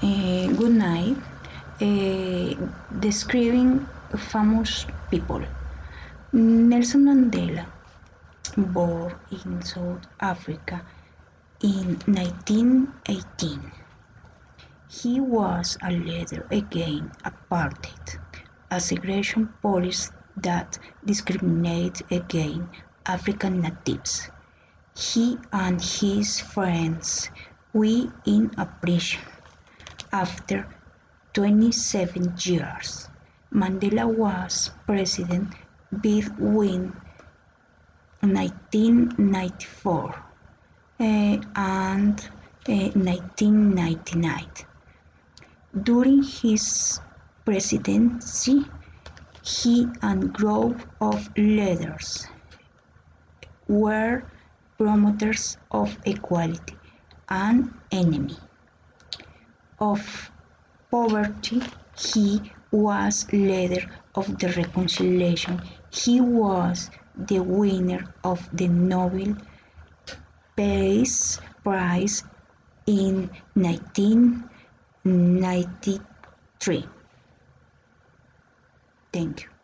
Good night. Describing famous people. Nelson Mandela, born in South Africa in 1918. He was a leader against apartheid, a segregation policy that discriminated against African natives. He and his friends were in a prison. After 27 years, Mandela was president between 1994 and 1999. During his presidency, he and a group of leaders were promoters of equality and enemy of poverty. He was leader of the reconciliation. He was the winner of the Nobel Peace Prize in 1993. Thank you.